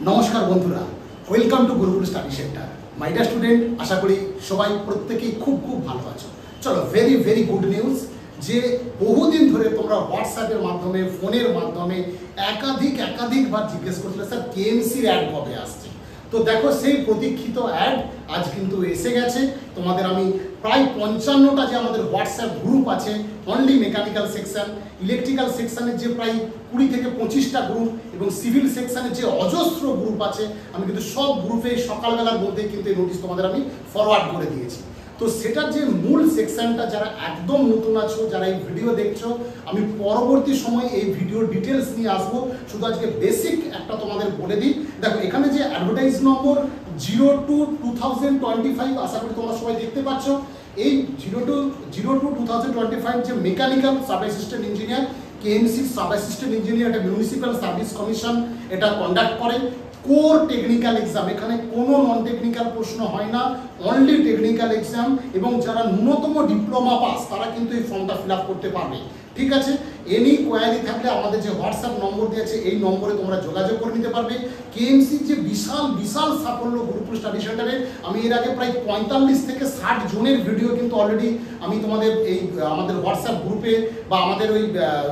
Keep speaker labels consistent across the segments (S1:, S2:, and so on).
S1: নমস্কার বন্ধুরা, welcome to Gurukul study centre. My dear student, আশা করি সবাই প্রত্যেকেই খুব ভালো আছো। চলো, ভেরি গুড নিউজ যে বহুদিন ধরে তোমরা হোয়াটসঅ্যাপের মাধ্যমে, ফোনের মাধ্যমে একাধিকবার জিজ্ঞেস করছিলে স্যার কেএমসির অ্যাড কবে আসছে। তো দেখো, সেই প্রতীক্ষিত অ্যাড আজ কিন্তু এসে গেছে। তোমাদের আমি প্রায় 55টা যে আমাদের হোয়াটসঅ্যাপ গ্রুপ আছে, অনলি মেকানিক্যাল সেকশন, ইলেকট্রিক্যাল সেকশনের যে প্রায় 20 থেকে 25টা গ্রুপ এবং সিভিল সেকশনের যে অজস্র গ্রুপ আছে, আমি কিন্তু সব গ্রুপে সকালবেলার মধ্যে কিন্তু এই নোটিশ তোমাদের আমি ফরওয়ার্ড করে দিয়েছি। তো সেটার যে মূল সেকশনটা, যারা একদম নতুন আছো, যারা এই ভিডিও দেখছো, আমি পরবর্তী সময় এই ভিডিওর ডিটেলস নিয়ে আসবো। শুধু আজকে বেসিক একটা তোমাদের বলে দিই। দেখো, এখানে যে অ্যাডভার্টাইজ নম্বর 02/2025, আশা করি তোমরা সবাই দেখতে পাচ্ছ। এই 02/2025 যে mechanical sub assistant engineer, KMC sub assistant engineer, এটা মিউনিসিপ্যাল সার্ভিস কমিশন এটা কন্ডাক্ট করে। কোর টেকনিক্যাল এক্সাম, এখানে কোনো নন টেকনিক্যাল প্রশ্ন হয় না, অনলি টেকনিক্যাল এক্সাম। এবং যারা ন্যূনতম ডিপ্লোমা পাস তারা কিন্তু এই ফর্মটা ফিল আপ করতে পারবে। ঠিক আছে, এনি কোয়ারি থাকলে আমাদের যে হোয়াটসঅ্যাপ নম্বর দিয়েছে এই নম্বরে তোমরা যোগাযোগ করে নিতে পারবে। কেএমসির যে বিশাল সাফল্য গুরুকুল স্টাডি সেন্টারে, আমি এর আগে প্রায় 45 থেকে 60 জনের ভিডিও কিন্তু অলরেডি আমি তোমাদের এই আমাদের হোয়াটসঅ্যাপ গ্রুপে বা আমাদের ওই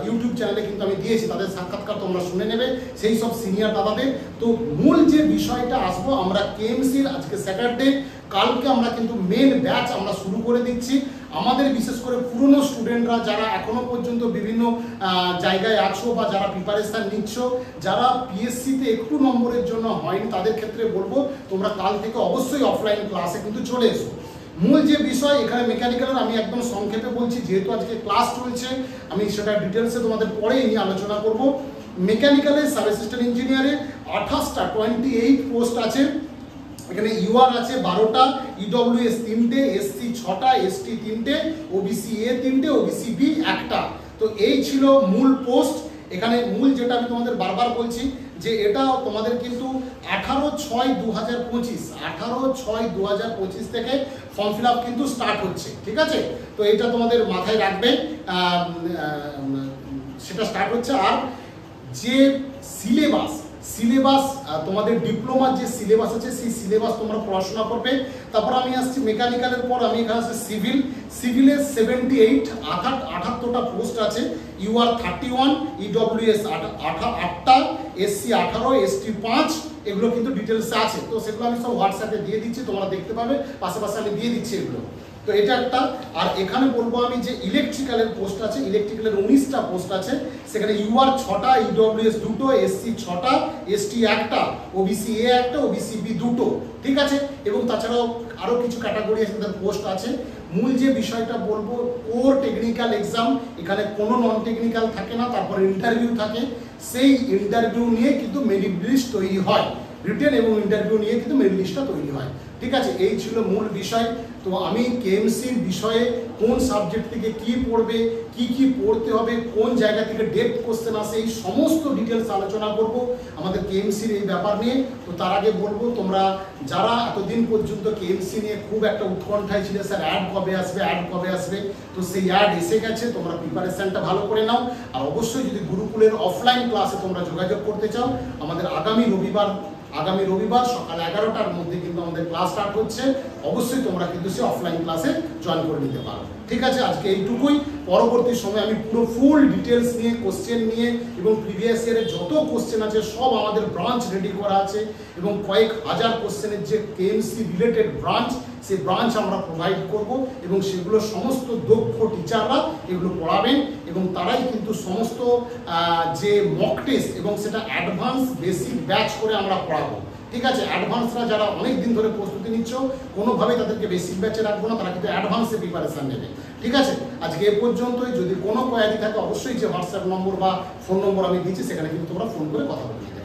S1: ইউটিউব চ্যানেলে কিন্তু আমি দিয়েছি। তাদের সাক্ষাৎকার তোমরা শুনে নেবে, সেই সব সিনিয়র দাদাদের। তো মূল যে বিষয়টা আসবো, আমরা কেএমসির আজকে স্যাটারডে, কালকে আমরা কিন্তু মেন ব্যাচ আমরা শুরু করে দিচ্ছি। আমাদের বিশেষ করে পুরনো স্টুডেন্টরা যারা এখনো পর্যন্ত বিভিন্ন জায়গায় আছো বা যারা প্রিপারেশন নিচ্ছ, যারা পিএসসিতে একটু নম্বরের জন্য হয়নি, তাদের ক্ষেত্রে বলবো তোমরা কাল থেকে অবশ্যই অফলাইন ক্লাসে কিন্তু চলে এসো। মূল যে বিষয় এখানে মেকানিক্যালের, আমি একদম সংক্ষেপে বলছি, যেহেতু আজকে ক্লাস চলছে, আমি সেটা ডিটেলসে তোমাদের পরেই নিয়ে আলোচনা করব। মেকানিক্যালের সাব অ্যাসিস্ট্যান্ট ইঞ্জিনিয়ারে 28 পোস্ট আছে। এখানে ইউআর আছে 12টা, ইডব্লিউএস 3টে, এসসি 6টা, এসটি 3টে, ওবিসি এ 3টে, ওবিসি বি 1টা। তো এই ছিল মূল পোস্ট। এখানে মূল যেটা আমি তোমাদের বারবার বলছি যে এটা তোমাদের কিন্তু 18/6/2025 থেকে ফর্ম ফিল আপ কিন্তু স্টার্ট হচ্ছে। ঠিক আছে, তো এটা তোমাদের মাথায় রাখবে, সেটা স্টার্ট হচ্ছে। আর যে সিলেবাস তোমাদের ডিপ্লোমার যে সিলেবাস আছে, সেই সিলেবাস তোমরা পড়াশোনা করবে। তারপর আমি আসছি মেকানিক্যালের পর, আমি এখানে আসছি সিভিলের 78টা পোস্ট আছে। ইউআর 31, ইডব্লিউএস 8টা, এসসি 18, এসটি 5, এগুলো কিন্তু ডিটেলসে আছে। তো সেগুলো আমি সব হোয়াটসঅ্যাপে দিয়ে দিচ্ছি, তোমরা দেখতে পাবে, পাশাপাশি আমি দিয়ে দিচ্ছি এগুলো। তো এটা একটা। আর এখানে বলবো আমি যে ইলেকট্রিক্যালের পোস্ট আছে, ইলেকট্রিক্যালের 19টা পোস্ট আছে। সেখানে ইউআর 6টা, ইডব্লিউএস 2টো, এসসি 6টা, এসটি 1টা, ওবিসি এ 1টা, ওবিসি বি 2টো। ঠিক আছে, এবং তাছাড়াও আরও কিছু ক্যাটাগরি আছে, তাদের পোস্ট আছে। মূল যে বিষয়টা বলবো, কোর টেকনিক্যাল এক্সাম, এখানে কোনো নন টেকনিক্যাল থাকে না। তারপর ইন্টারভিউ থাকে, সেই ইন্টারভিউ নিয়ে কিন্তু মেরিট লিস্ট তৈরি হয়। রিটেন এবং ইন্টারভিউ নিয়ে কিন্তু মেরিট লিস্টটা তৈরি হয়। ঠিক আছে, এই ছিল মূল বিষয়। তো আমি কেএমসির বিষয়ে কোন সাবজেক্ট থেকে কি পড়বে, কি পড়তে হবে, কোন জায়গা থেকে ডেপথ কোশ্চেন আসে, এই সমস্ত ডিটেলস আলোচনা করব আমাদের কেএমসির এই ব্যাপার নিয়ে। তো তার আগে বলবো, তোমরা যারা এতদিন পর্যন্ত কেএমসি নিয়ে খুব একটা উৎকণ্ঠায় ছিল, স্যার অ্যাড কবে আসবে, তো সেই অ্যাড এসে গেছে। তোমরা প্রিপারেশনটা ভালো করে নাও। আর অবশ্যই যদি গুরুকুলের অফলাইন ক্লাসে তোমরা যোগাযোগ করতে চাও, আমাদের আগামী রবিবার সকাল 11টার মধ্যে কিন্তু আমাদের ক্লাস স্টার্ট হচ্ছে। অবশ্যই তোমরা কিন্তু সে অফলাইন ক্লাসে জয়েন করে নিতে পারো। ঠিক আছে, আজকে এইটুকুই। পরবর্তী সময় আমি পুরো ফুল ডিটেলস নিয়ে, কোশ্চেন নিয়ে এবং প্রিভিয়াস ইয়ারের যত কোশ্চেন আছে সব আমাদের ব্রাঞ্চ রেডি করা আছে। এবং কয়েক হাজার কোশ্চেনের যে কেএমসি রিলেটেড ব্রাঞ্চ, সেই ব্রাঞ্চ আমরা প্রোভাইড করব এবং সেগুলো সমস্ত দক্ষ টিচাররা এগুলো পড়াবেন এবং তারাই কিন্তু সমস্ত যে মক টেস্ট এবং সেটা অ্যাডভান্স বেসিক ব্যাচ করে আমরা পড়াবো। ঠিক আছে, অ্যাডভান্সরা যারা অনেক দিন ধরে প্রস্তুতি নিচ্ছ, কোনোভাবেই তাদেরকে বেসিক ব্যাচে রাখবো না, তারা কিন্তু অ্যাডভান্সে প্রিপারেশন নেবে। ঠিক আছে, আজকে এ পর্যন্তই। যদি কোনো কোয়ারি থাকে অবশ্যই যে হোয়াটসঅ্যাপ নম্বর বা ফোন নম্বর আমি দিচ্ছি, সেখানে কিন্তু তোমরা ফোন করে কথা বলবে।